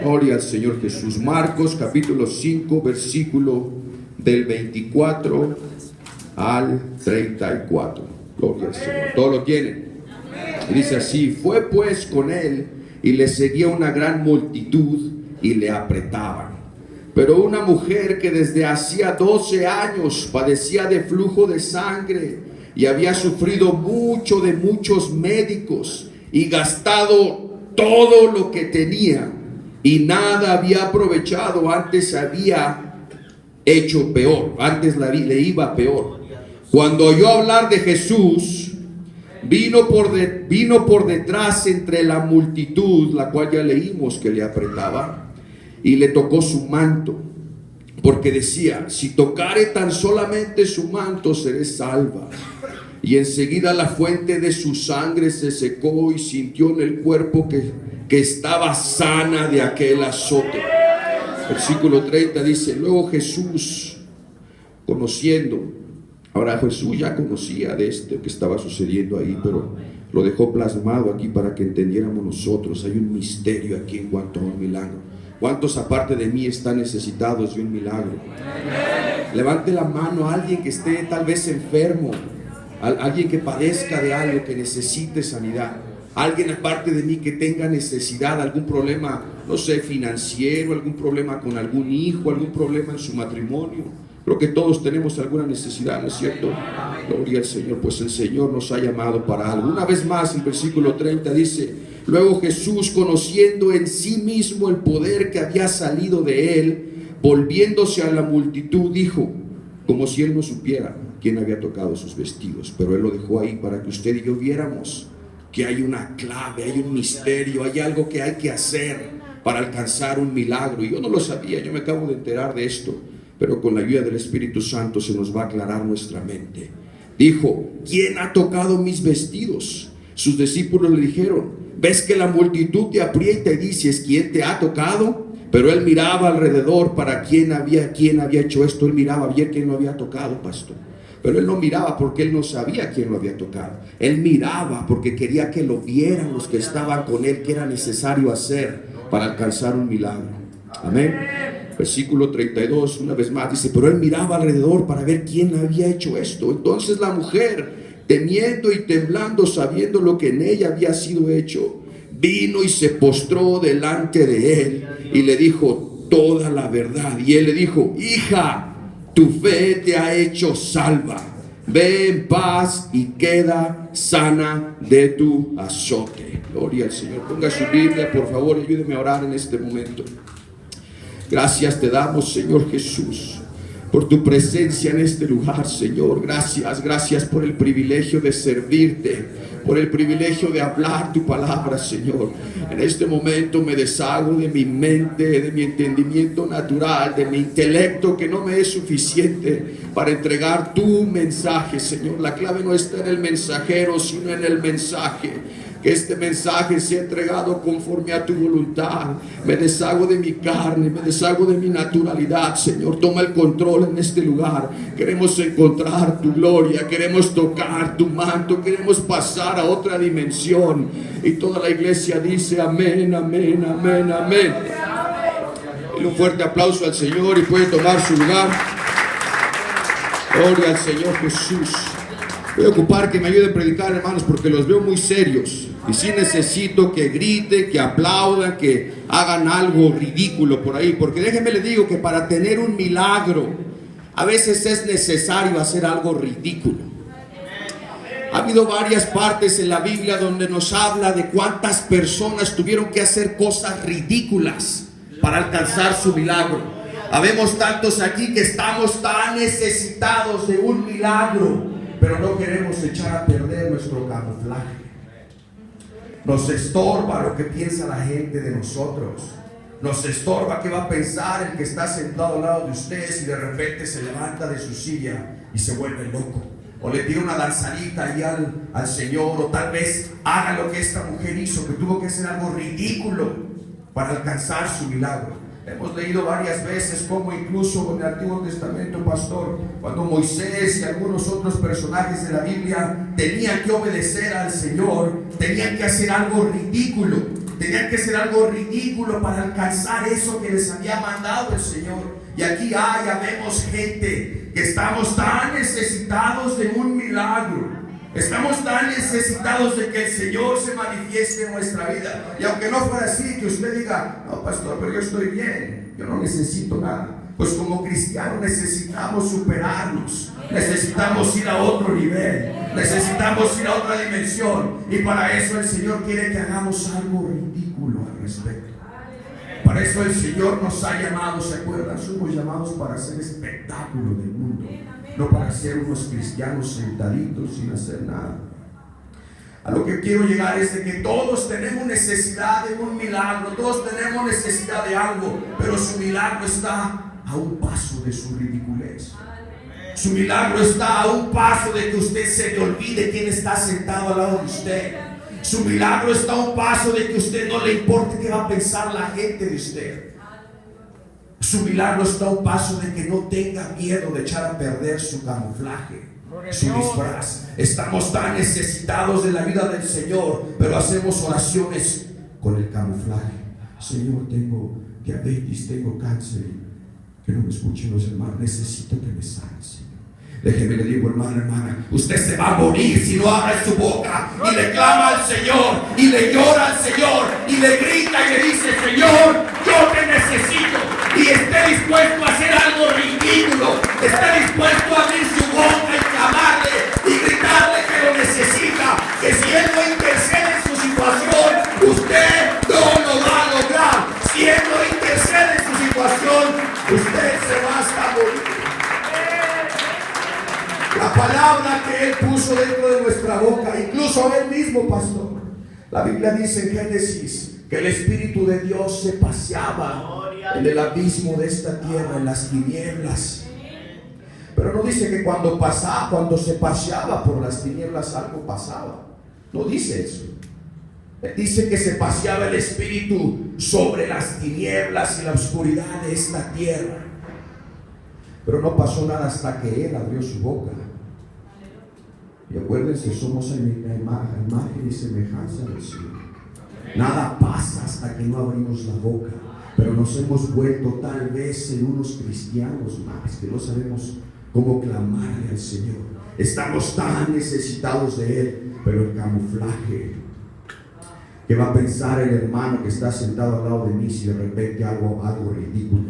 Gloria al Señor Jesús. Marcos capítulo 5, versículo del 24 al 34. Gloria al Señor. ¿Todo lo tienen? Y dice así: fue pues con él y le seguía una gran multitud y le apretaban. Pero una mujer que desde hacía 12 años padecía de flujo de sangre y había sufrido mucho de muchos médicos y gastado todo lo que tenía y nada había aprovechado, antes había hecho peor, antes le iba peor. Cuando oyó hablar de Jesús, vino por detrás entre la multitud, la cual ya leímos que le apretaba, y le tocó su manto, porque decía: si tocare tan solamente su manto, seré salva. Y enseguida la fuente de su sangre se secó y sintió en el cuerpo que estaba sana de aquel azote. Versículo 30 dice: luego Jesús, conociendo, ahora Jesús ya conocía de esto que estaba sucediendo ahí, pero lo dejó plasmado aquí para que entendiéramos nosotros. Hay un misterio aquí en cuanto a un milagro. ¿Cuántos aparte de mí están necesitados de un milagro? Levante la mano a alguien que esté tal vez enfermo, alguien que padezca de algo, que necesite sanidad. Alguien aparte de mí que tenga necesidad, algún problema, no sé, financiero, algún problema con algún hijo, algún problema en su matrimonio. Creo que todos tenemos alguna necesidad, ¿no es cierto? Gloria al Señor. Pues el Señor nos ha llamado para algo. Una vez más, el versículo 30 dice: luego Jesús, conociendo en sí mismo el poder que había salido de él, volviéndose a la multitud, dijo, como si él no supiera quién había tocado sus vestidos, pero él lo dejó ahí para que usted y yo viéramos que hay una clave, hay un misterio, hay algo que hay que hacer para alcanzar un milagro. Y yo no lo sabía, yo me acabo de enterar de esto, pero con la ayuda del Espíritu Santo se nos va a aclarar nuestra mente. Dijo: ¿quién ha tocado mis vestidos? Sus discípulos le dijeron: ves que la multitud te aprieta y dices, ¿quién te ha tocado? Pero él miraba alrededor para quién había hecho esto. Él miraba bien quién lo había tocado, pastor. Pero él no miraba porque él no sabía quién lo había tocado. Él miraba porque quería que lo vieran los que estaban con él, que era necesario hacer para alcanzar un milagro. Amén. Versículo 32, una vez más, dice: pero él miraba alrededor para ver quién había hecho esto. Entonces la mujer, temiendo y temblando, sabiendo lo que en ella había sido hecho, vino y se postró delante de él y le dijo toda la verdad. Y él le dijo: hija, tu fe te ha hecho salva. Ve en paz y queda sana de tu azote. Gloria al Señor. Ponga su Biblia, por favor, y ayúdeme a orar en este momento. Gracias te damos, Señor Jesús, por tu presencia en este lugar, Señor. Gracias por el privilegio de servirte, por el privilegio de hablar tu palabra, Señor. En este momento me deshago de mi mente, de mi entendimiento natural, de mi intelecto que no me es suficiente para entregar tu mensaje, Señor. La clave no está en el mensajero, sino en el mensaje. Que este mensaje sea entregado conforme a tu voluntad. Me deshago de mi carne, me deshago de mi naturalidad, Señor. Toma el control en este lugar. Queremos encontrar tu gloria, queremos tocar tu manto, queremos pasar a otra dimensión. Y toda la iglesia dice amén, amén, amén, amén. Dale un fuerte aplauso al Señor y puede tomar su lugar. Gloria al Señor Jesús. Voy a ocupar que me ayuden a predicar, hermanos, porque los veo muy serios. Y sí necesito que griten, que aplaudan, que hagan algo ridículo por ahí. Porque déjenme les digo que para tener un milagro, a veces es necesario hacer algo ridículo. Ha habido varias partes en la Biblia donde nos habla de cuántas personas tuvieron que hacer cosas ridículas para alcanzar su milagro. Habemos tantos aquí que estamos tan necesitados de un milagro, pero no queremos echar a perder nuestro camuflaje. Nos estorba lo que piensa la gente de nosotros. Nos estorba qué va a pensar el que está sentado al lado de usted si de repente se levanta de su silla y se vuelve loco. O le tira una danzadita ahí al Señor. O tal vez haga lo que esta mujer hizo, que tuvo que hacer algo ridículo para alcanzar su milagro. Hemos leído varias veces cómo incluso en el Antiguo Testamento, pastor, cuando Moisés y algunos otros personajes de la Biblia tenían que obedecer al Señor, tenían que hacer algo ridículo tenían que ser algo ridículo para alcanzar eso que les había mandado el Señor. Y aquí ya vemos gente que estamos tan necesitados de un milagro. Estamos tan necesitados de que el Señor se manifieste en nuestra vida. Y aunque no fuera así, que usted diga: no, pastor, pero yo estoy bien, yo no necesito nada. Pues como cristianos necesitamos superarnos, necesitamos ir a otro nivel, necesitamos ir a otra dimensión. Y para eso el Señor quiere que hagamos algo ridículo al respecto. Para eso el Señor nos ha llamado, ¿se acuerdan? Somos llamados para hacer espectáculo del mundo, no para ser unos cristianos sentaditos sin hacer nada. A lo que quiero llegar es de que todos tenemos necesidad de un milagro, todos tenemos necesidad de algo, pero su milagro está a un paso de su ridiculez. Su milagro está a un paso de que usted se le olvide quién está sentado al lado de usted. Su milagro está a un paso de que usted no le importe qué va a pensar la gente de usted. Su milagro está a un paso de que no tenga miedo de echar a perder su camuflaje, su disfraz. Estamos tan necesitados de la vida del Señor, pero hacemos oraciones con el camuflaje. Señor, tengo diabetes, tengo cáncer. Que no me escuchen los hermanos, necesito que me sanes. Déjeme le digo, hermana, usted se va a morir si no abre su boca y le clama al Señor, y le llora al Señor, y le grita y le dice: Señor, yo te necesito. Y esté dispuesto a hacer algo ridículo, esté dispuesto a abrir su boca y clamarle y gritarle que lo necesita, que si Él no intercede en su situación, usted no lo va a lograr. Si Él no intercede en su situación, usted se va hasta morir. La palabra que Él puso dentro de nuestra boca, incluso Él mismo, pastor, la Biblia dice en Génesis que el Espíritu de Dios se paseaba en el abismo de esta tierra, en las tinieblas. Pero no dice que cuando se paseaba por las tinieblas algo pasaba. No dice eso. Dice que se paseaba el Espíritu sobre las tinieblas y la oscuridad de esta tierra. Pero no pasó nada hasta que Él abrió su boca. Y acuérdense, somos en la imagen y semejanza del Señor. Nada pasa hasta que no abrimos la boca. Pero nos hemos vuelto tal vez en unos cristianos más que no sabemos cómo clamarle al Señor. Estamos tan necesitados de Él, pero el camuflaje. ¿Qué va a pensar el hermano que está sentado al lado de mí si de repente hago algo ridículo?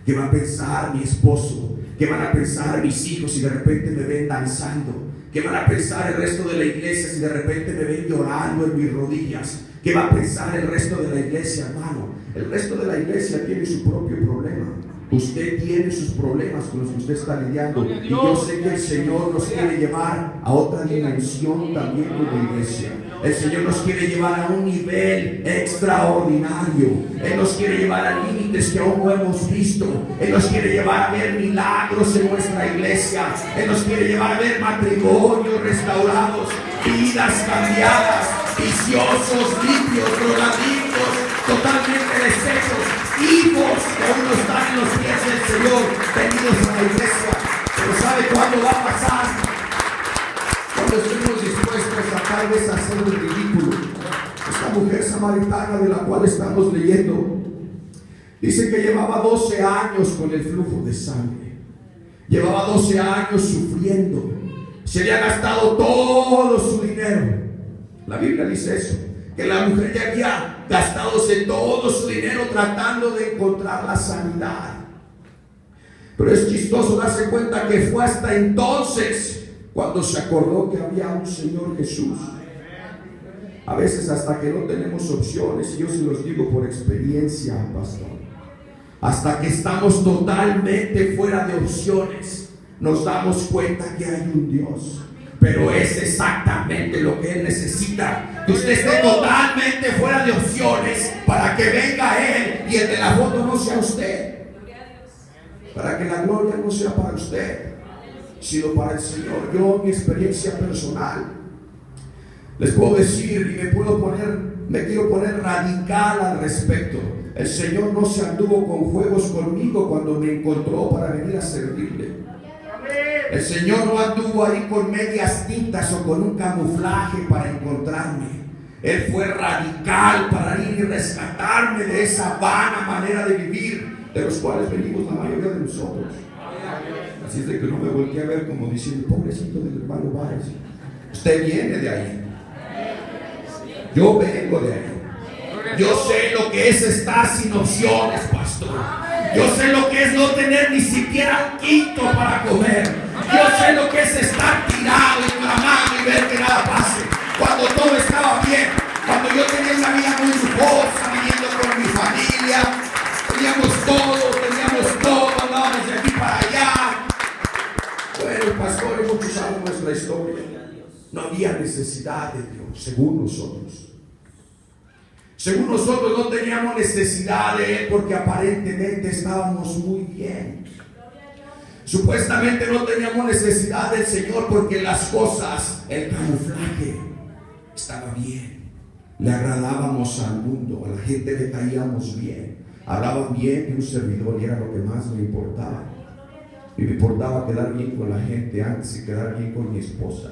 ¿Qué va a pensar mi esposo? ¿Qué van a pensar mis hijos si de repente me ven danzando? ¿Qué van a pensar el resto de la iglesia si de repente me ven llorando en mis rodillas? ¿Qué va a pensar el resto de la iglesia, hermano? El resto de la iglesia tiene su propio problema. Usted tiene sus problemas con los que usted está lidiando. Y yo sé que el Señor nos quiere llevar a otra dimensión también como iglesia. El Señor nos quiere llevar a un nivel extraordinario. Él nos quiere llevar a límites que aún no hemos visto. Él nos quiere llevar a ver milagros en nuestra iglesia. Él nos quiere llevar a ver matrimonios restaurados, vidas cambiadas, viciosos, limpios, drogadictos, totalmente deshechos, hijos que aún no están en los pies del Señor, venidos a la iglesia. Pero ¿sabe cuándo va a pasar? Cuando estemos dispuestos a tal vez hacer el ridículo. Esta mujer samaritana de la cual estamos leyendo dice que llevaba 12 años con el flujo de sangre. Llevaba 12 años sufriendo. Se había gastado todo su dinero. La Biblia dice eso, que la mujer ya había gastándose todo su dinero tratando de encontrar la sanidad. Pero es chistoso darse cuenta que fue hasta entonces cuando se acordó que había un Señor Jesús. A veces hasta que no tenemos opciones, y yo se los digo por experiencia, pastor, hasta que estamos totalmente fuera de opciones, nos damos cuenta que hay un Dios. Pero es exactamente lo que Él necesita, que usted esté totalmente fuera de opciones para que venga Él y el de la foto no sea usted, para que la gloria no sea para usted, sino para el Señor. Yo, mi experiencia personal, les puedo decir y me quiero poner radical al respecto. El Señor no se anduvo con juegos conmigo cuando me encontró para venir a servirle. El Señor no anduvo ahí con medias tintas o con un camuflaje para encontrarme. Él fue radical para ir y rescatarme de esa vana manera de vivir, de los cuales venimos la mayoría de nosotros. Así es de que no me volteé a ver como diciendo, pobrecito del hermano Báez. Usted viene de ahí. Yo vengo de ahí. Yo sé lo que es estar sin opciones, pastor. Yo sé lo que es no tener ni siquiera un quinto para comer. Yo sé lo que es estar tirado y clamando y ver que nada pase. Cuando todo estaba bien, cuando yo tenía una vida muy lujosa, viviendo con mi familia, teníamos todo, andábamos de aquí para allá. Bueno, pastores, muchos saben nuestra historia. No había necesidad de Dios, según nosotros. Según nosotros no teníamos necesidad de Él porque aparentemente estábamos muy bien. Supuestamente no teníamos necesidad del Señor porque las cosas, el camuflaje estaba bien. Le agradábamos al mundo, a la gente le caíamos bien. Hablaban bien de un servidor y era lo que más me importaba. Y me importaba quedar bien con la gente antes de quedar bien con mi esposa.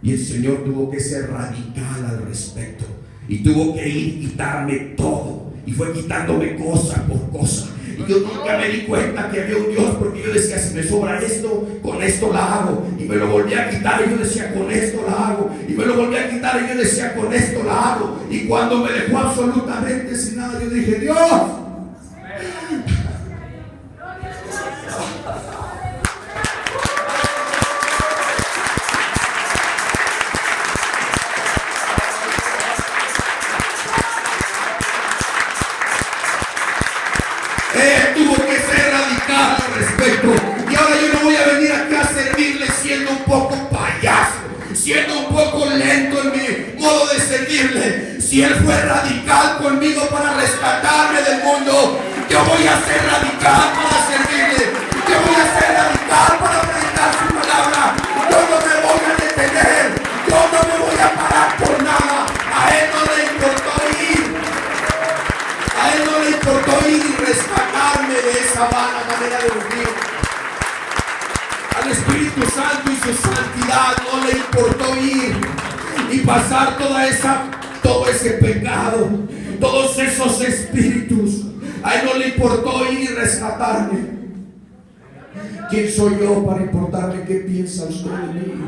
Y el Señor tuvo que ser radical al respecto. Y tuvo que ir y quitarme todo. Y fue quitándome cosa por cosa. Y yo nunca me di cuenta que había un Dios, porque yo decía, si me sobra esto, con esto la hago. Y me lo volví a quitar y yo decía, con esto la hago. Y me lo volví a quitar y yo decía, con esto la hago. Y cuando me dejó absolutamente sin nada, yo dije, Dios, tuvo que ser radical al respecto. Y ahora yo no voy a venir aquí a servirle siendo un poco payaso, siendo un poco lento en mi modo de servirle. Si Él fue radical conmigo para rescatarme del mundo, yo voy a ser radical para servirle. Yo voy a ser radical para predicar su palabra. Yo no me voy a detener. Yo no me voy a parar por nada. A Él no le importó ir. A Él no le importó ir y rescatarme de esa vana manera de vivir. Al Espíritu Santo y su santidad no le importó ir y pasar todo ese pecado, todos esos espíritus. A Él no le importó ir y rescatarme. ¿Quién soy yo para importarle qué piensa usted de mí?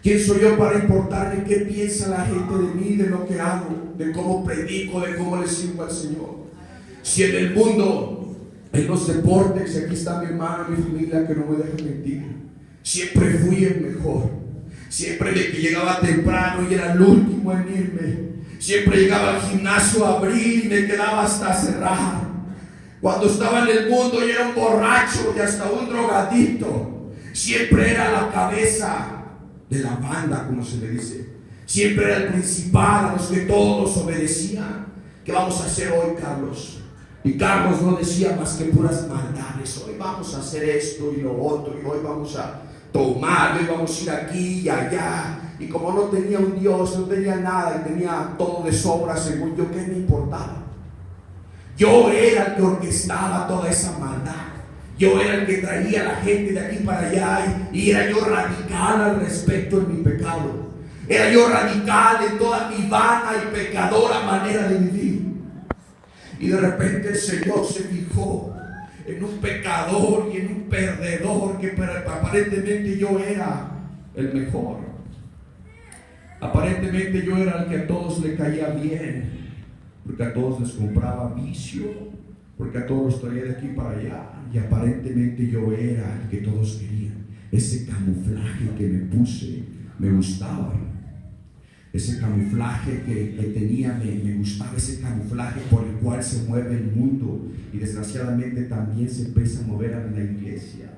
¿Quién soy yo para importarle qué piensa la gente de mí, de lo que hago, de cómo predico, de cómo le sirvo al Señor? Si en el mundo, en los deportes, aquí está mi hermano, mi familia, que no me deja mentir, siempre fui el mejor. Siempre de que llegaba temprano y era el último en irme. Siempre llegaba al gimnasio a abrir y me quedaba hasta cerrar. Cuando estaba en el mundo y era un borracho y hasta un drogadito, siempre era la cabeza de la banda, como se le dice. Siempre era el principal, a los que todos obedecían. ¿Qué vamos a hacer hoy, Carlos? Y Carlos no decía más que puras maldades. Hoy vamos a hacer esto y lo otro, y hoy vamos a tomar, hoy vamos a ir aquí y allá. Y como no tenía un Dios, no tenía nada y tenía todo de sobra, según yo, ¿qué me importaba? Yo era el que orquestaba toda esa maldad. Yo era el que traía a la gente de aquí para allá y era yo radical al respecto en mi pecado. Era yo radical en toda mi vana y pecadora manera de vivir. Y de repente el Señor se fijó en un pecador y en un perdedor que aparentemente yo era el mejor. Aparentemente yo era el que a todos le caía bien, porque a todos les compraba vicio, porque a todos los traía de aquí para allá. Y aparentemente yo era el que todos querían. Ese camuflaje que me puse me gustaba. Ese camuflaje que tenía me gustaba. Ese camuflaje por el cual se mueve el mundo. Y desgraciadamente también se empieza a mover en la iglesia.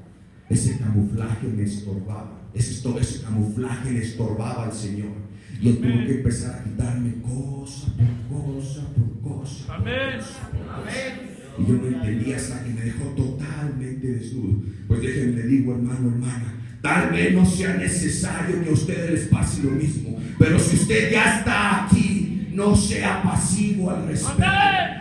Ese camuflaje me estorbaba. Ese camuflaje le estorbaba al Señor. Y Él tuvo que empezar a quitarme cosa por cosa por cosa. Amén. Amén. Y yo no entendía hasta que me dejó totalmente desnudo. Pues déjenme le digo, hermano, hermana, tal vez no sea necesario que a ustedes les pase lo mismo, pero si usted ya está aquí, no sea pasivo al respecto.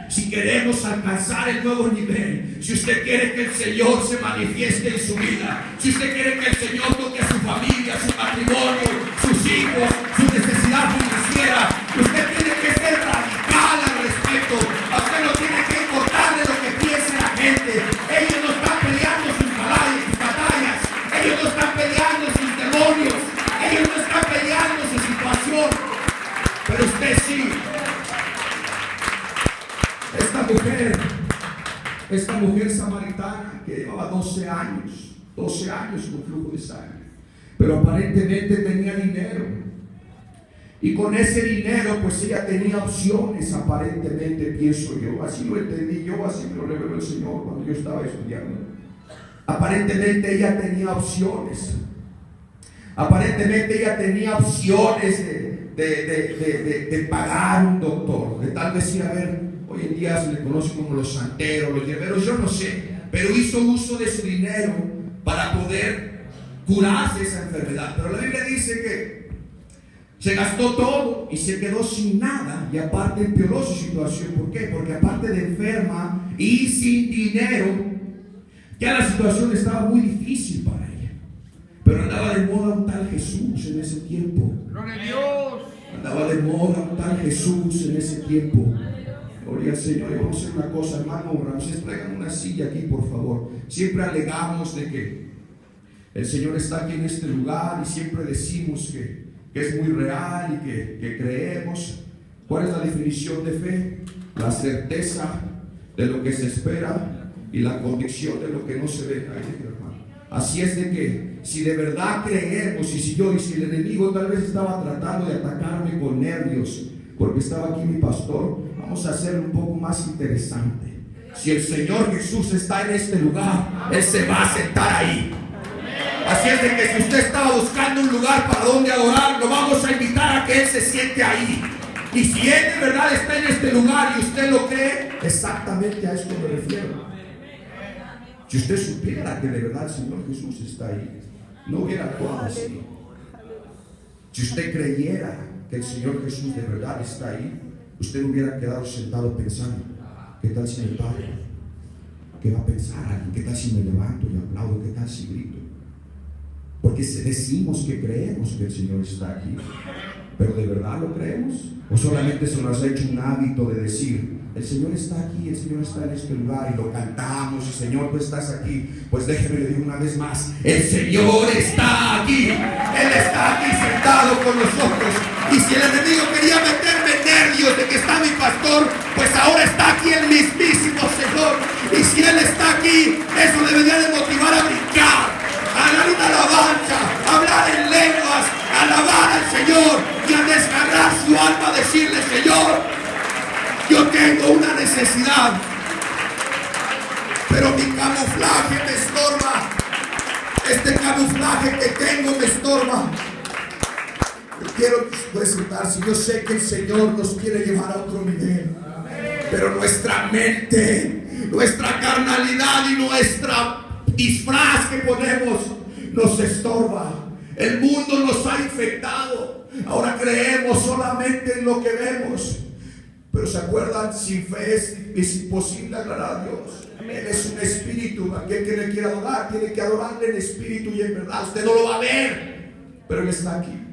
Si queremos alcanzar el nuevo nivel, si usted quiere que el Señor se manifieste en su vida, si usted quiere que el Señor toque a su familia, su matrimonio, sus hijos, sus necesidades financieras, Esta mujer samaritana que llevaba 12 años con flujo de sangre, pero aparentemente tenía dinero, y con ese dinero pues ella tenía opciones, aparentemente, pienso yo, así lo entendí yo, así me lo reveló el Señor cuando yo estaba estudiando. Aparentemente ella tenía opciones, de pagar un doctor, de tal vez ir a ver. Hoy en día se le conoce como los santeros, los hierberos, yo no sé, pero hizo uso de su dinero para poder curarse esa enfermedad. Pero la Biblia dice que se gastó todo y se quedó sin nada, y aparte empeoró su situación. ¿Por qué? Porque aparte de enferma y sin dinero, ya la situación estaba muy difícil para ella. Pero andaba de moda un tal Jesús en ese tiempo. ¡Gloria a Dios! Andaba de moda un tal Jesús en ese tiempo. Gloria al Señor. Y vamos a hacer una cosa, hermano Ramsés, traigan una silla aquí, por favor. Siempre alegamos de que el Señor está aquí en este lugar, y siempre decimos que es muy real y que creemos. ¿Cuál es la definición de fe? La certeza de lo que se espera y la convicción de lo que no se ve. Ay, hermano. Así es de que si de verdad creemos, y si el enemigo tal vez estaba tratando de atacarme con nervios porque estaba aquí mi pastor, vamos a hacerlo un poco más interesante. Si el Señor Jesús está en este lugar, Él se va a sentar ahí. Así es de que si usted estaba buscando un lugar para donde adorar, lo vamos a invitar a que Él se siente ahí. Y si Él de verdad está en este lugar y usted lo cree, exactamente a esto me refiero. Si usted supiera que de verdad el Señor Jesús está ahí, no hubiera actuado así. Si usted creyera que el Señor Jesús de verdad está ahí, usted no hubiera quedado sentado pensando: ¿qué tal si me paro? ¿Qué va a pensar alguien? ¿Qué tal si me levanto y aplaudo? ¿Qué tal si grito? Porque decimos que creemos que el Señor está aquí, pero ¿de verdad lo creemos? ¿O solamente se nos ha hecho un hábito de decir: el Señor está aquí, el Señor está en este lugar, y lo cantamos, y Señor, tú estás aquí? Pues déjeme le digo una vez más: el Señor está aquí. Él está aquí sentado con nosotros. Y si el enemigo quería meterme nervios de que está mi pastor, pues ahora está aquí el mismísimo Señor. Y si Él está aquí, eso debería de motivar a brincar, a dar una alabanza, a hablar en lenguas, a alabar al Señor y a desgarrar su alma, a decirle: Señor, yo tengo una necesidad, pero mi camuflaje me estorba. Este camuflaje que tengo me estorba. Yo quiero presentarse. Yo sé que el Señor nos quiere llevar a otro nivel, pero nuestra mente, nuestra carnalidad y nuestra disfraz que ponemos nos estorba. El mundo nos ha infectado. Ahora creemos solamente en lo que vemos. Pero se acuerdan, sin fe es imposible agradar a Dios. Él es un espíritu. Aquel que le quiera adorar tiene que adorarle en espíritu y en verdad. Usted no lo va a ver, pero Él está aquí.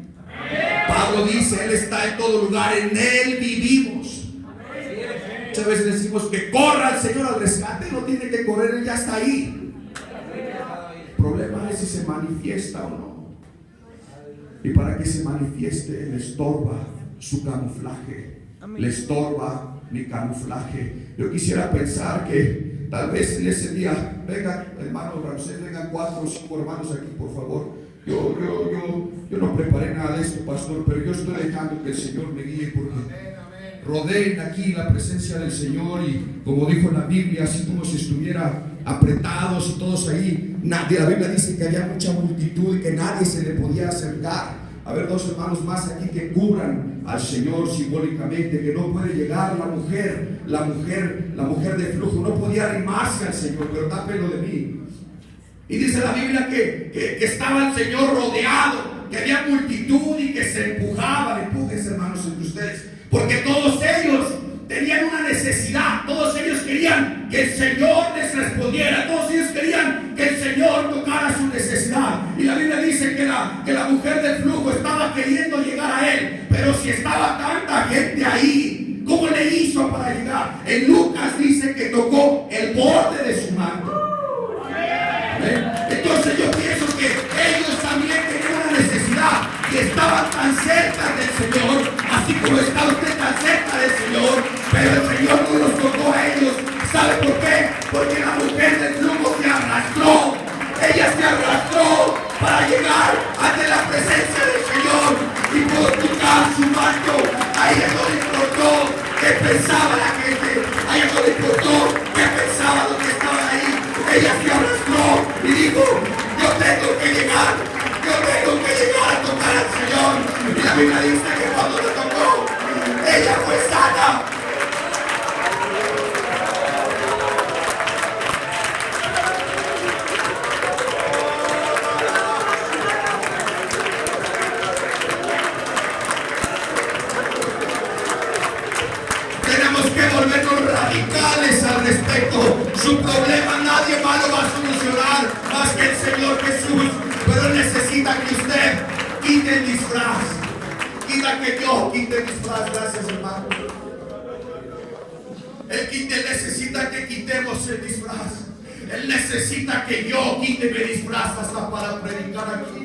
Pablo dice: Él está en todo lugar, en Él vivimos. Muchas veces decimos que corra el Señor al rescate. No tiene que correr, Él ya está ahí. El problema es si se manifiesta o no. Y para que se manifieste, le estorba su camuflaje. Le estorba mi camuflaje. Yo quisiera pensar que tal vez en ese día, vengan hermanos Ramsés, vengan 4 o 5 hermanos aquí, por favor. Yo no preparé nada de esto, pastor, pero yo estoy dejando que el Señor me guíe, porque rodeen aquí la presencia del Señor, y como dijo la Biblia, así como si estuviera apretados y todos ahí, nadie, la Biblia dice que había mucha multitud y que nadie se le podía acercar. A ver, 2 hermanos más aquí que cubran al Señor simbólicamente, que no puede llegar la mujer de flujo, no podía arrimarse al Señor, pero tápenlo de mí. Y dice la Biblia que estaba el Señor rodeado, que había multitud y que se empujaban. Empujes, hermanos, entre ustedes, porque todos ellos tenían una necesidad. Todos ellos querían que el Señor les respondiera. Todos ellos querían que el Señor tocara su necesidad. Y la Biblia dice que la mujer del flujo estaba queriendo llegar a Él, pero si estaba tanta gente ahí, ¿cómo le hizo para llegar? En Lucas dice que tocó el borde de su manto. Entonces yo pienso que ellos también tenían una necesidad y estaban tan cerca del Señor, así como está usted tan cerca del Señor, pero el Señor no los tocó a ella no le importó qué pensaba lo que estaban ahí. Ella se arrastró y dijo, yo tengo que llegar a tocar al Señor. Y la Biblia dice que cuando le tocó, ella fue sana. Tenemos que volvernos radicales al respecto. Su problema nadie más lo va a solucionar más que el Señor Jesús. Pero Él necesita que usted quite el disfraz. Quite el disfraz. Gracias, hermano. Él necesita que quitemos el disfraz. Él necesita que yo quite mi disfraz hasta para predicar aquí.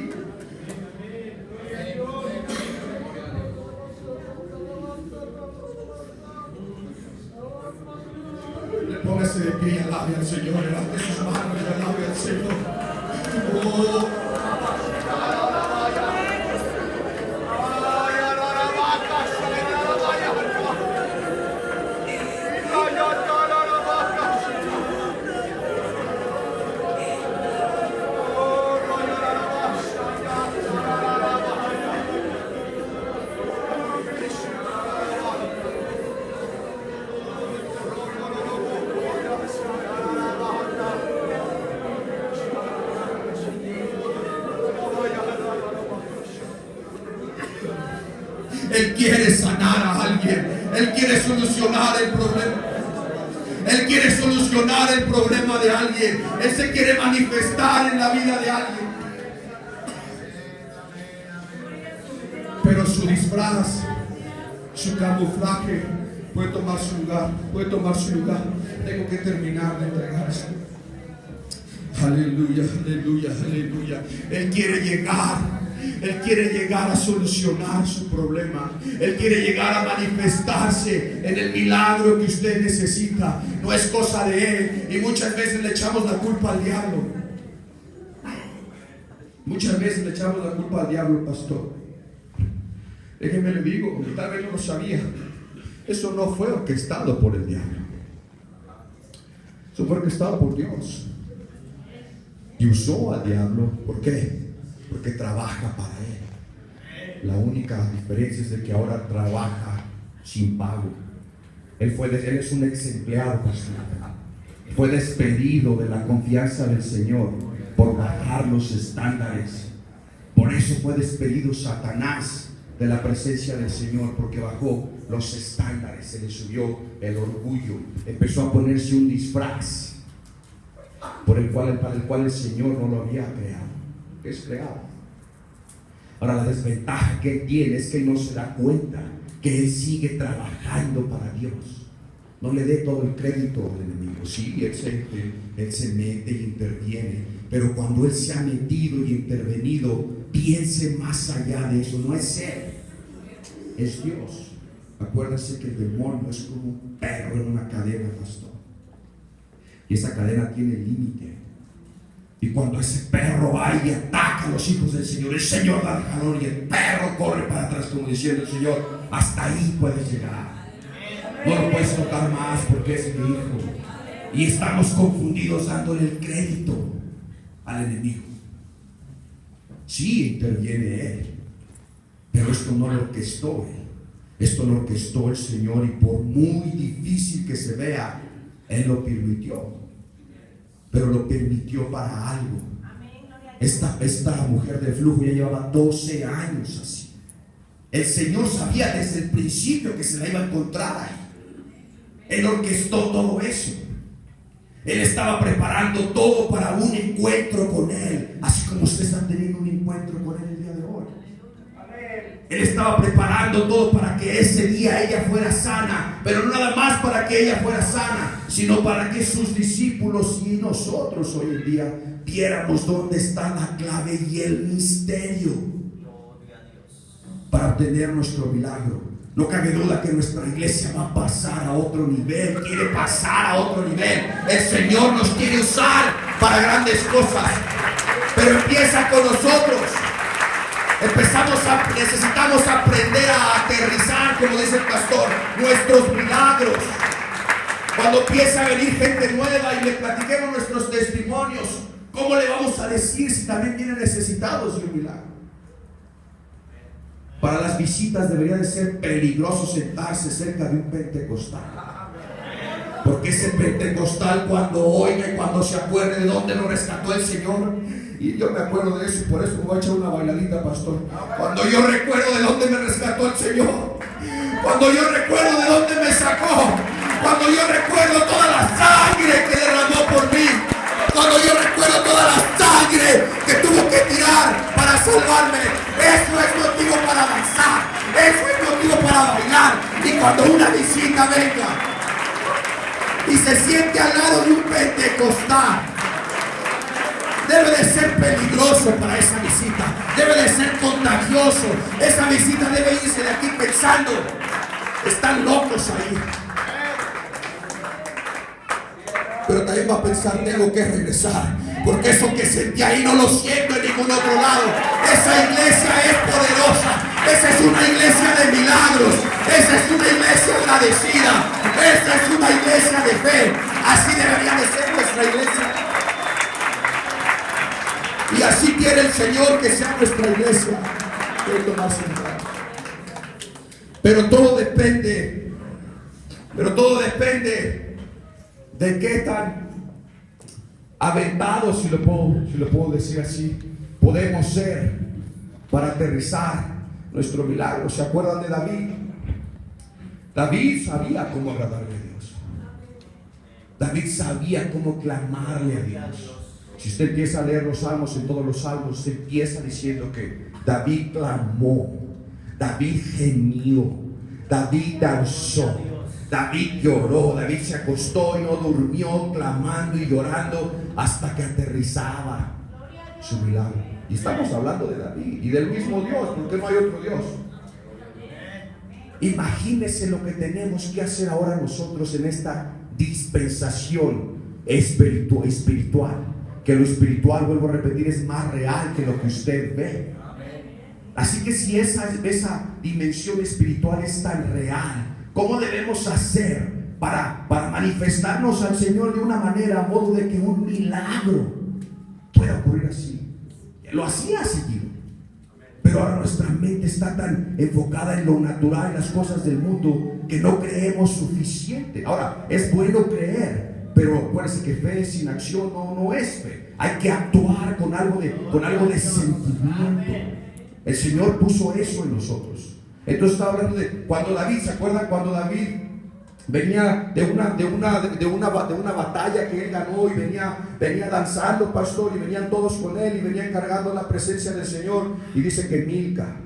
Póngase de pie y alabe al Señor. Levante sus manos y alabe al Señor. Oh. Él quiere sanar a alguien. Él quiere solucionar el problema. Él quiere solucionar el problema de alguien. Él se quiere manifestar en la vida de alguien. Pero su disfraz, su camuflaje puede tomar su lugar. Tengo que terminar de entregar esto. Aleluya. Él quiere llegar a solucionar su problema. Él quiere llegar a manifestarse en el milagro que usted necesita. No es cosa de Él. Y muchas veces le echamos la culpa al diablo. Pastor. Déjeme le digo, tal vez no lo sabía. Eso no fue orquestado por el diablo. Eso fue orquestado por Dios. Y usó al diablo. ¿Por qué? Porque trabaja para Él. La única diferencia es de que ahora trabaja sin pago. Él es un ex empleado, pastor. Fue despedido de la confianza del Señor por bajar los estándares. Por eso fue despedido Satanás de la presencia del Señor, porque bajó los estándares, se le subió el orgullo, empezó a ponerse un disfraz para el cual el Señor no lo había creado. Es creado. Ahora, la desventaja que él tiene es que él no se da cuenta que él sigue trabajando para Dios. No le dé todo el crédito al enemigo. Sí, él se mete y interviene, pero cuando él se ha metido y intervenido, piense más allá de eso. No es él, es Dios. Acuérdense que el demonio es como un perro en una cadena, pastor, y esa cadena tiene límite. Y cuando ese perro va y ataca a los hijos del Señor, el Señor da el jalón y el perro corre para atrás, como diciendo el Señor, hasta ahí puedes llegar. No lo puedes tocar más porque es mi hijo. Y estamos confundidos dándole el crédito al enemigo. Sí, interviene él, pero esto no lo orquestó él. Esto lo orquestó el Señor, y por muy difícil que se vea, Él lo permitió. Pero lo permitió para algo. Esta mujer de flujo ya llevaba 12 años así. El Señor sabía desde el principio que se la iba a encontrar ahí. Él orquestó todo eso. Él estaba preparando todo para un encuentro con Él, así como usted está teniendo un encuentro con Él el día de hoy. Él estaba preparando todo para que ese día ella fuera sana, pero no nada más para que ella fuera sana, sino para que sus discípulos y nosotros hoy en día viéramos dónde está la clave y el misterio para obtener nuestro milagro. No cabe duda que nuestra iglesia va a pasar a otro nivel, quiere pasar a otro nivel. El Señor nos quiere usar para grandes cosas, pero empieza con nosotros. Necesitamos aprender a aterrizar, como dice el pastor, nuestros milagros. Cuando empieza a venir gente nueva y le platiquemos nuestros testimonios, ¿cómo le vamos a decir si también vienen necesitados de un milagro? Para las visitas debería de ser peligroso sentarse cerca de un pentecostal. Porque ese pentecostal, cuando oiga y cuando se acuerde de dónde lo rescató el Señor, y yo me acuerdo de eso y por eso me voy a echar una bailadita, pastor. Cuando yo recuerdo de dónde me rescató el Señor, cuando yo recuerdo de dónde me sacó, cuando yo recuerdo toda la sangre que derramó por mí, cuando yo recuerdo toda la sangre que tuvo que tirar para salvarme, eso es motivo para danzar, eso es motivo para bailar. Y cuando una visita venga y se siente al lado de un pentecostal, debe de ser peligroso para esa visita, debe de ser contagioso. Esa visita debe irse de aquí pensando, están locos ahí. Pero también va a pensar, tengo que regresar, porque eso que sentí ahí no lo siento en ningún otro lado. Esa iglesia es poderosa, esa es una iglesia de milagros, esa es una iglesia agradecida, esa es una iglesia de fe. Así debería de ser nuestra iglesia. Y así quiere el Señor que sea nuestra iglesia. Pero todo depende de qué tan aventados, si lo puedo decir así, podemos ser para aterrizar nuestro milagro. ¿Se acuerdan de David? David sabía cómo agradarle a Dios. David sabía cómo clamarle a Dios. Si usted empieza a leer los salmos, en todos los salmos se empieza diciendo que David clamó, David gemió, David danzó, David lloró, David se acostó y no durmió, clamando y llorando hasta que aterrizaba su milagro. Y estamos hablando de David y del mismo Dios, porque no hay otro Dios. Imagínese lo que tenemos que hacer ahora nosotros en esta dispensación espiritual. Que lo espiritual, vuelvo a repetir, es más real que lo que usted ve. Así que si esa dimensión espiritual es tan real, ¿cómo debemos hacer para manifestarnos al Señor de una manera, a modo de que un milagro pueda ocurrir así? Lo hacía seguido, pero ahora nuestra mente está tan enfocada en lo natural, en las cosas del mundo, que no creemos suficiente. Ahora, es bueno creer, pero acuérdense que fe sin acción no es fe. Hay que actuar con algo de sentimiento. El Señor puso eso en nosotros. Entonces estaba hablando de cuando David, ¿se acuerdan? Cuando David venía de una batalla que él ganó y venía danzando, pastor, y venían todos con él y venían cargando la presencia del Señor. Y dice que Milca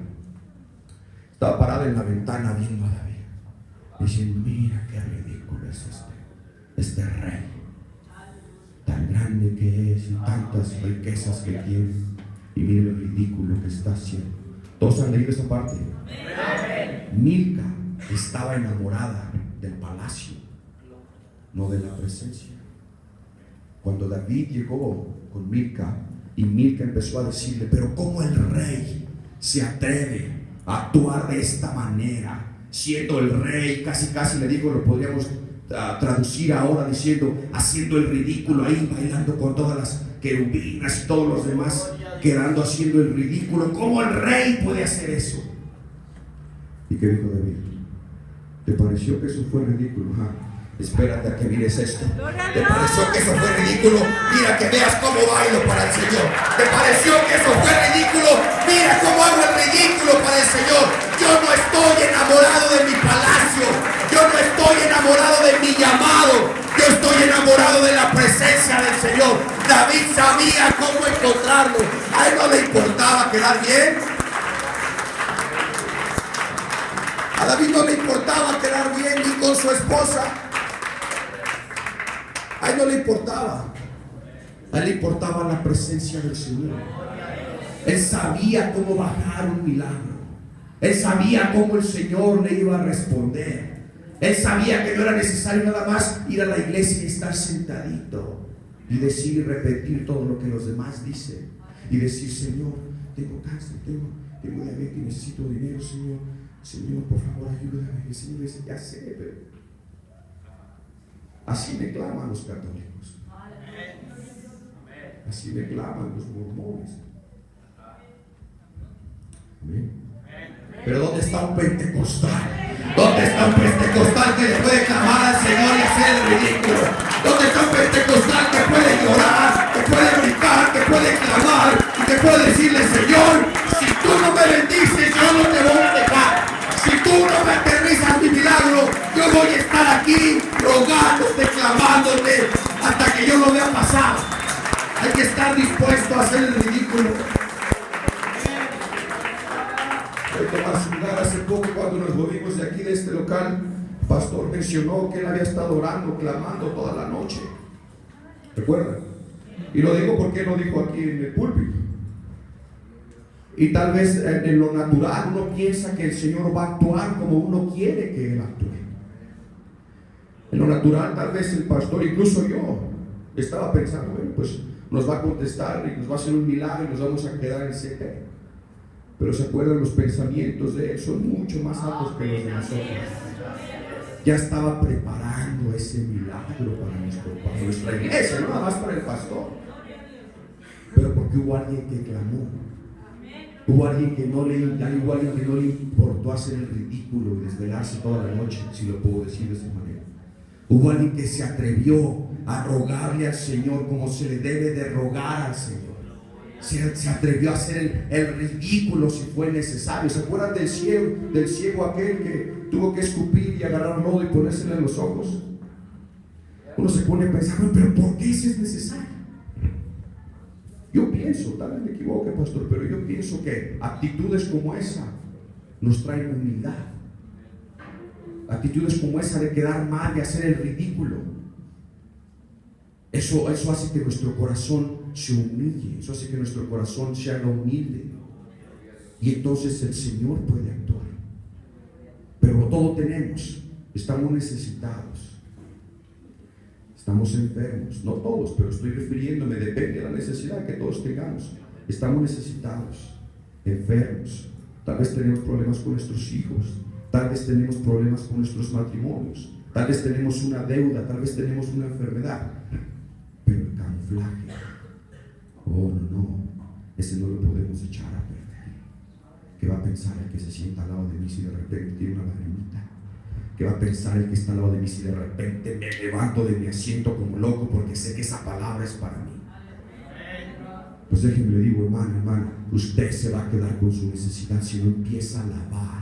estaba parada en la ventana viendo a David, diciendo: mira qué ridículo es este rey, tan grande que es y tantas riquezas que tiene, y mire lo ridículo que está haciendo. ¿Todos han leído esa parte? Milca estaba enamorada del palacio, no de la presencia. Cuando David llegó con Milca, y Milca empezó a decirle: pero ¿cómo el rey se atreve a actuar de esta manera? Siendo el rey, casi le digo, lo podríamos traducir ahora diciendo, haciendo el ridículo ahí, bailando con todas las querubinas y todos los demás, quedando haciendo el ridículo. ¿Cómo el rey puede hacer eso? ¿Y qué dijo David? ¿Te pareció que eso fue ridículo? Espérate a que mires esto. ¿Te pareció que eso fue ridículo? Mira que veas cómo bailo para el Señor. ¿Te pareció que eso fue ridículo? Mira cómo hago el ridículo para el Señor. Yo no estoy enamorado de mi palacio, yo no estoy enamorado de mi llamado, yo estoy enamorado de la presencia del Señor. David sabía cómo encontrarlo. A él no le importaba quedar bien. A David no le importaba quedar bien ni con su esposa. A él no le importaba. A él le importaba la presencia del Señor. Él sabía cómo bajar un milagro. Él sabía cómo el Señor le iba a responder. Él sabía que no era necesario nada más ir a la iglesia y estar sentadito y decir y repetir todo lo que los demás dicen. Y decir: Señor, tengo cáncer, tengo diabetes, necesito dinero, Señor, por favor, ayúdame. Y el Señor dice: ya sé, pero Así me claman los católicos. Así me claman los mormones. Amén. Pero ¿dónde está un pentecostal? ¿Dónde está un pentecostal que le puede clamar al Señor y hacer el ridículo? ¿Dónde está un pentecostal que puede llorar, que puede gritar, que puede clamar y que puede decirle: Señor, si tú no me bendices, yo no te voy a dejar? Si tú no me aterrizas mi milagro, yo voy a estar aquí rogándote, clamándote hasta que yo lo vea pasar. Hay que estar dispuesto a hacer el ridículo. Voy a tomar su lugar. Hace poco, cuando nos movimos de aquí, de este local, el pastor mencionó que él había estado orando, clamando toda la noche. ¿Recuerdan? Y lo digo porque él lo dijo aquí en el púlpito. Y tal vez en lo natural uno piensa que el Señor va a actuar como uno quiere que Él actúe. En lo natural tal vez el pastor, incluso yo, estaba pensando: bueno, pues nos va a contestar y nos va a hacer un milagro y nos vamos a quedar en CP. Pero se acuerdan, los pensamientos de Él son mucho más altos que los de nosotros. Ya estaba preparando ese milagro para nuestra iglesia, no nada más para el pastor. Pero porque hubo alguien que clamó. Hubo alguien que no le importó hacer el ridículo y desvelarse toda la noche, si lo puedo decir de esa manera. Hubo alguien que se atrevió a rogarle al Señor como se le debe de rogar al Señor. Se atrevió a hacer el ridículo si fue necesario. ¿Se acuerdan del ciego aquel que tuvo que escupir y agarrar lodo y ponérselo en los ojos? Uno se pone a pensar: pero ¿por qué eso es necesario? Yo pienso, tal vez me equivoque, pastor, pero yo pienso que actitudes como esa nos traen humildad. Actitudes como esa de quedar mal y hacer el ridículo, eso hace que nuestro corazón se humille, eso hace que nuestro corazón se haga humilde, y entonces el Señor puede actuar. Pero todo tenemos, estamos necesitados. Estamos enfermos, no todos, pero estoy refiriéndome, depende de la necesidad que todos tengamos. Estamos necesitados, enfermos, tal vez tenemos problemas con nuestros hijos, tal vez tenemos problemas con nuestros matrimonios, tal vez tenemos una deuda, tal vez tenemos una enfermedad. Pero el camuflaje, no, ese no lo podemos echar a perder. ¿Qué va a pensar el que se sienta al lado de mí si de repente tiene una lagrimita? ¿Qué va a pensar el que está al lado de mí si de repente me levanto de mi asiento como loco porque sé que esa palabra es para mí? Pues déjenme le digo, hermano, usted se va a quedar con su necesidad si no empieza a alabar,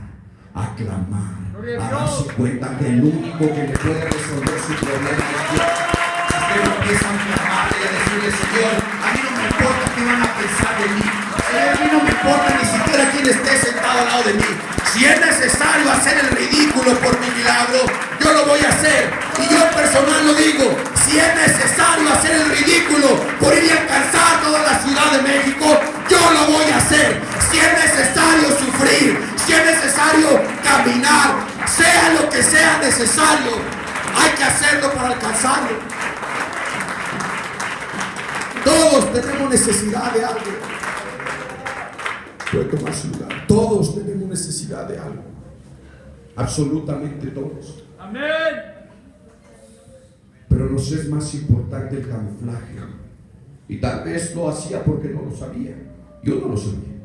a clamar, a darse cuenta que el único que le puede resolver su problema es Dios. Si usted no empieza a clamarle y a decirle: Señor, a mí no me importa qué van a pensar de mí, Señor, a mí no me importa ni siquiera quién esté sentado al lado de mí. Si es necesario hacer el ridículo por mi milagro, yo lo voy a hacer. Y yo personal lo digo: si es necesario hacer el ridículo por ir a alcanzar toda la Ciudad de México, yo lo voy a hacer. Si es necesario sufrir, si es necesario caminar, sea lo que sea necesario, hay que hacerlo para alcanzarlo. Todos tenemos necesidad de algo. Puede tomar su lugar. Todos tenemos necesidad de algo. Absolutamente todos. Amén. Pero nos es más importante el camuflaje. Y tal vez lo hacía porque no lo sabía. Yo no lo sabía.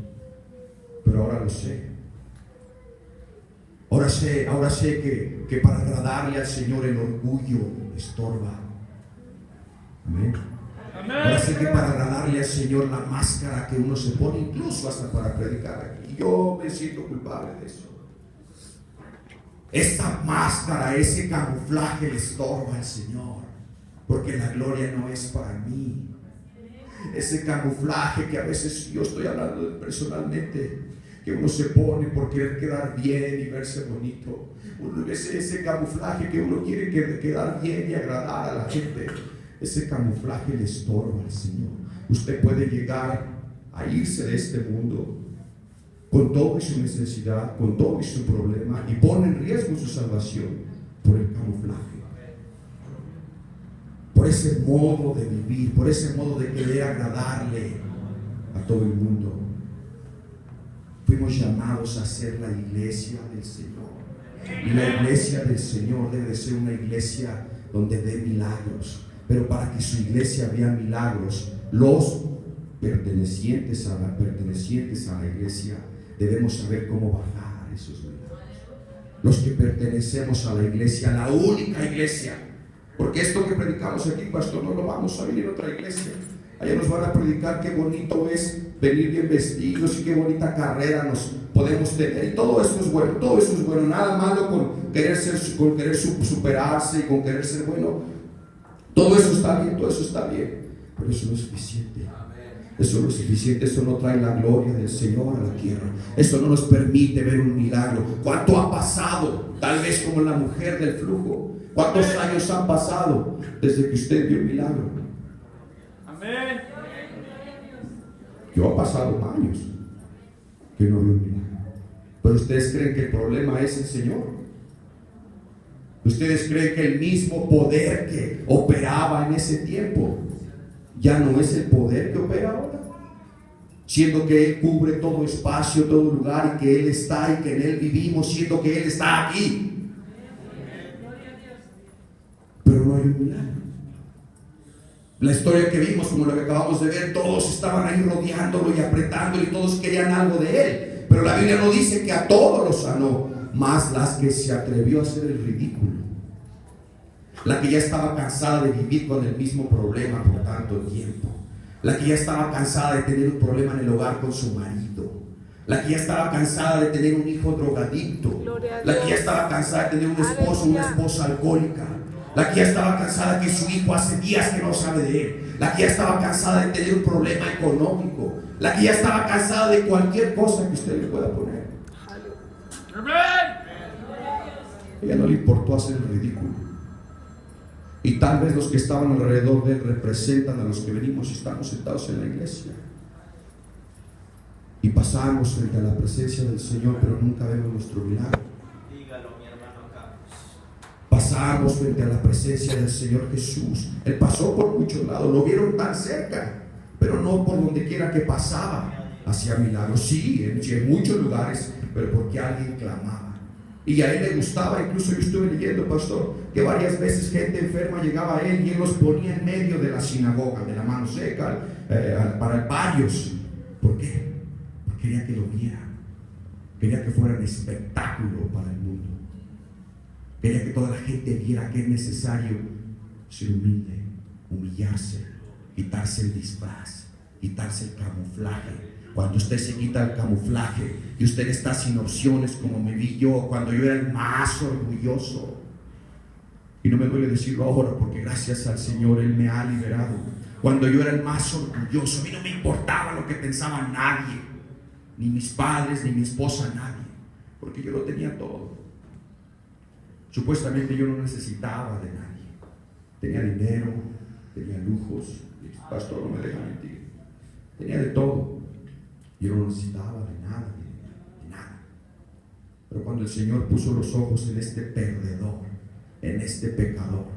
Pero ahora lo sé. Ahora sé que para agradarle al Señor el orgullo estorba. Amén. Ahora sé que para agradarle al Señor la máscara que uno se pone, incluso hasta para predicar aquí, yo me siento culpable de eso. Esa máscara, ese camuflaje le estorba al Señor, porque la gloria no es para mí. Ese camuflaje que a veces yo estoy hablando personalmente, que uno se pone por querer quedar bien y verse bonito. Ese camuflaje que uno quiere quedar bien y agradar a la gente. Ese camuflaje le estorba al Señor. Usted puede llegar a irse de este mundo con todo y su necesidad, con todo y su problema, y pone en riesgo su salvación por el camuflaje, por ese modo de vivir, por ese modo de querer agradarle a todo el mundo. Fuimos llamados a ser la iglesia del Señor, y la iglesia del Señor debe ser una iglesia donde ve milagros. Pero para que su iglesia vea milagros, los pertenecientes a la iglesia debemos saber cómo bajar esos milagros. Los que pertenecemos a la iglesia, la única iglesia, porque esto que predicamos aquí, pastor, no lo vamos a venir a otra iglesia. Allá nos van a predicar qué bonito es venir bien vestidos y qué bonita carrera nos podemos tener, y todo eso es bueno, todo eso es bueno. Nada malo con querer superarse y con querer ser bueno. Todo eso está bien, todo eso está bien, pero eso no es suficiente. Eso no es suficiente, eso no trae la gloria del Señor a la tierra. Eso no nos permite ver un milagro. ¿Cuánto ha pasado? Tal vez como la mujer del flujo. ¿Cuántos años han pasado desde que usted vio un milagro? Amén. Yo ha pasado años que no veo un milagro. Pero ustedes creen que el problema es el Señor. Ustedes creen que el mismo poder que operaba en ese tiempo ya no es el poder que opera ahora, siendo que Él cubre todo espacio, todo lugar, y que Él está y que en Él vivimos, siendo que Él está aquí. Pero no hay un milagro. La historia que vimos, como lo que acabamos de ver, todos estaban ahí rodeándolo y apretándolo y todos querían algo de Él, pero la Biblia no dice que a todos los sanó, más las que se atrevió a hacer el ridículo, la que ya estaba cansada de vivir con el mismo problema por tanto tiempo, la que ya estaba cansada de tener un problema en el hogar con su marido, la que ya estaba cansada de tener un hijo drogadicto, la que ya estaba cansada de tener un esposo, una esposa alcohólica, la que ya estaba cansada que su hijo hace días que no sabe de él, la que ya estaba cansada de tener un problema económico, la que ya estaba cansada de cualquier cosa que usted le pueda poner. Ella no le importó hacer el ridículo. Y tal vez los que estaban alrededor de Él representan a los que venimos y estamos sentados en la iglesia. Y pasamos frente a la presencia del Señor, pero nunca vemos nuestro milagro. Dígalo, mi hermano Carlos. Pasamos frente a la presencia del Señor Jesús. Él pasó por muchos lados, lo vieron tan cerca, pero no por donde quiera que pasaba hacía milagros. Sí, en muchos lugares, pero porque alguien clamaba. Y a Él le gustaba. Incluso yo estuve leyendo, pastor, que varias veces gente enferma llegaba a Él y Él los ponía en medio de la sinagoga, de la mano seca, para varios. ¿Por qué? Porque quería que lo vieran. Quería que fuera un espectáculo para el mundo. Quería que toda la gente viera que es necesario ser humilde, humillarse, quitarse el disfraz, quitarse el camuflaje. Cuando usted se quita el camuflaje y usted está sin opciones, como me vi yo cuando yo era el más orgulloso, y no me duele decirlo ahora porque gracias al Señor Él me ha liberado. Cuando yo era el más orgulloso, a mí no me importaba lo que pensaba nadie, ni mis padres, ni mi esposa, nadie, porque yo lo tenía todo. Supuestamente yo no necesitaba de nadie. Tenía dinero, tenía lujos, el pastor no me deja mentir, tenía de todo. Yo no necesitaba de nada, de nada. Pero cuando el Señor puso los ojos en este perdedor, en este pecador,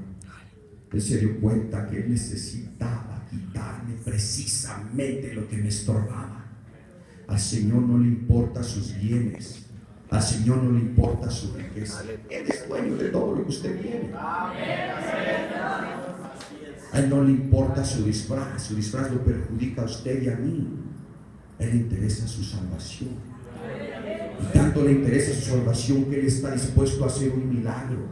Él se dio cuenta que Él necesitaba quitarme precisamente lo que me estorbaba. Al Señor no le importa sus bienes, al Señor no le importa su riqueza. Él es dueño de todo lo que usted tiene. A Él no le importa su disfraz lo perjudica a usted y a mí. A Él le interesa su salvación. Y tanto le interesa su salvación que Él está dispuesto a hacer un milagro.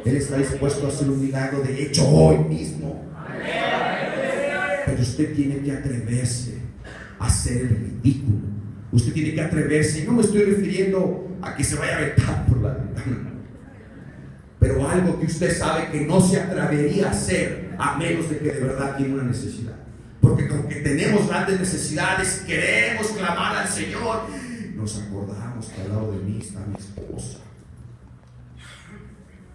Él está dispuesto a hacer un milagro, de hecho, hoy mismo. Pero usted tiene que atreverse a hacer el ridículo. Usted tiene que atreverse, y no me estoy refiriendo a que se vaya a aventar por la ventana, pero algo que usted sabe que no se atrevería a hacer a menos de que de verdad tiene una necesidad. Porque como que tenemos grandes necesidades, queremos clamar al Señor, nos acordamos que al lado de mí está mi esposa,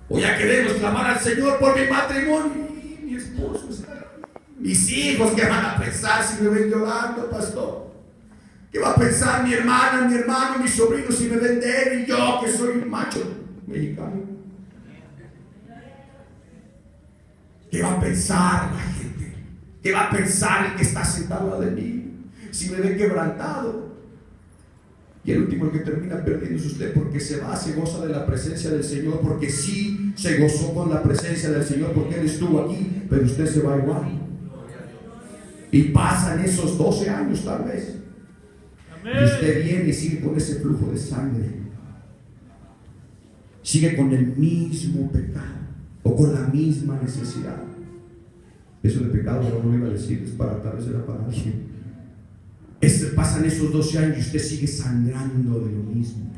o ya queremos clamar al Señor por mi matrimonio, y mi esposo está ahí. Mis hijos, ¿qué van a pensar si me ven llorando, pastor? ¿Qué va a pensar mi hermana, mi hermano, mis sobrinos si me ven débil, y yo que soy un macho mexicano? ¿Qué va a pensar la gente? ¿Qué va a pensar el que está sentado de mí si me ve quebrantado? Y el último, el que termina perdiendo es usted, porque se va, se goza de la presencia del Señor, porque sí se gozó con la presencia del Señor porque Él estuvo aquí, pero usted se va igual. Y pasan esos 12 años tal vez. Y usted viene y sigue con ese flujo de sangre. Sigue con el mismo pecado o con la misma necesidad. Eso de pecado no lo iba a decir, es para tal vez era para alguien. Pasan esos 12 años y usted sigue sangrando de lo mismo.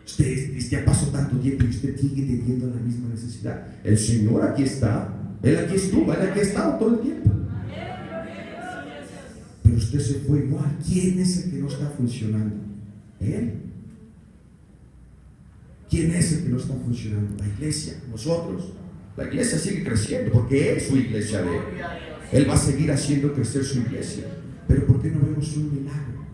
Usted ya pasó tanto tiempo y usted sigue teniendo la misma necesidad. El Señor aquí está, Él aquí estuvo, Él aquí ha estado todo el tiempo. Pero usted se fue igual. ¿Quién es el que no está funcionando? Él. ¿Quién es el que no está funcionando? La iglesia, nosotros. La iglesia sigue creciendo porque es su iglesia de Él. Él va a seguir haciendo crecer su iglesia. Pero ¿por qué no vemos un milagro?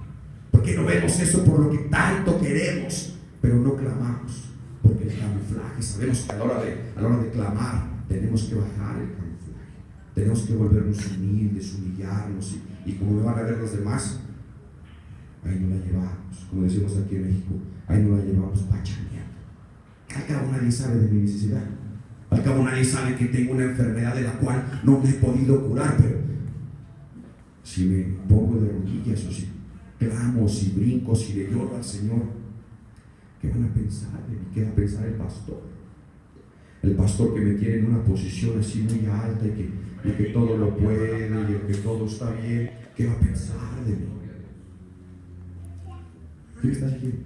¿Por qué no vemos eso por lo que tanto queremos, pero no clamamos? Porque el camuflaje, sabemos que a la hora de clamar tenemos que bajar el camuflaje. Tenemos que volvernos humildes, humillarnos y como me van a ver los demás, ahí no la llevamos, como decimos aquí en México, ahí no la llevamos pachaneando. Al cabo nadie sabe de mi necesidad. Al cabo nadie sabe que tengo una enfermedad de la cual no me he podido curar, pero si me pongo de rodillas o si clamo, si brinco, si le lloro al Señor, ¿qué van a pensar de mí? ¿Qué va a pensar el pastor? El pastor que me tiene en una posición así muy alta y que todo lo puede y que todo está bien, ¿qué va a pensar de mí? ¿Qué me estás diciendo?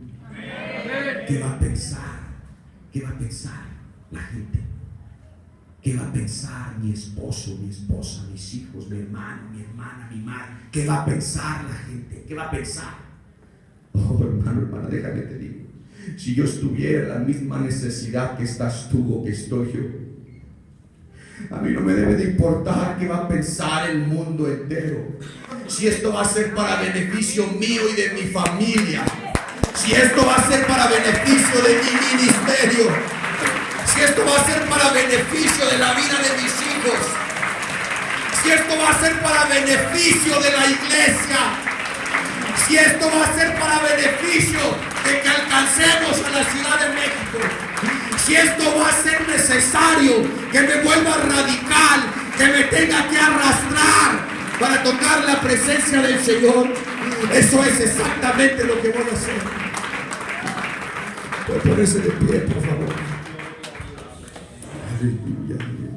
¿Qué va a pensar? ¿Qué va a pensar la gente? ¿Qué va a pensar mi esposo, mi esposa, mis hijos, mi hermano, mi hermana, mi madre? ¿Qué va a pensar la gente? ¿Qué va a pensar? Oh, hermano, hermana, déjame te digo. Si yo estuviera en la misma necesidad que estás tú o que estoy yo, a mí no me debe de importar qué va a pensar el mundo entero. Si esto va a ser para beneficio mío y de mi familia, si esto va a ser para beneficio de mi ministerio, si esto va a ser para beneficio de la vida de mis hijos, si esto va a ser para beneficio de la iglesia, si esto va a ser para beneficio de que alcancemos a la Ciudad de México, si esto va a ser necesario que me vuelva radical, que me tenga que arrastrar para tocar la presencia del Señor, eso es exactamente lo que voy a hacer. Puede ponerse de pie, por favor. Aleluya, aleluya.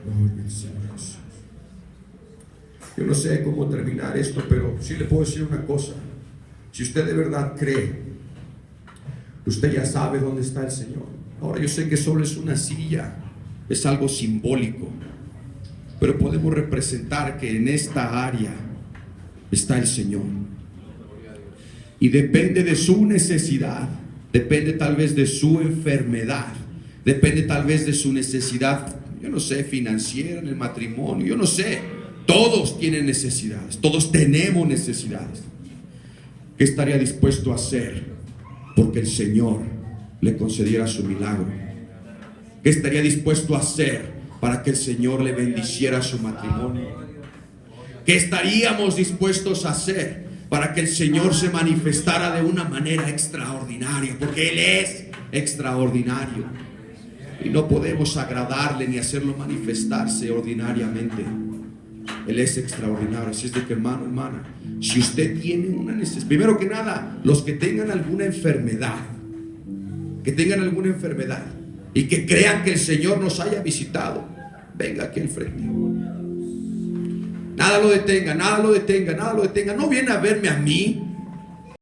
Gloria al Señor Jesús. Yo no sé cómo terminar esto, pero sí le puedo decir una cosa. Si usted de verdad cree, usted ya sabe dónde está el Señor. Ahora yo sé que solo es una silla, es algo simbólico, pero podemos representar que en esta área está el Señor. Y depende de su necesidad, depende tal vez de su enfermedad, depende tal vez de su necesidad, yo no sé, financiera, en el matrimonio, yo no sé. Todos tienen necesidades, todos tenemos necesidades. ¿Qué estaría dispuesto a hacer porque el Señor le concediera su milagro? ¿Qué estaría dispuesto a hacer para que el Señor le bendiciera su matrimonio? ¿Qué estaríamos dispuestos a hacer para que el Señor se manifestara de una manera extraordinaria? Porque Él es extraordinario y no podemos agradarle ni hacerlo manifestarse ordinariamente. Él es extraordinario. Así es de que, hermano, hermana, si usted tiene una necesidad, primero que nada, los que tengan alguna enfermedad, y que crean que el Señor nos haya visitado, venga aquí al frente. Nada lo detenga. No viene a verme a mí,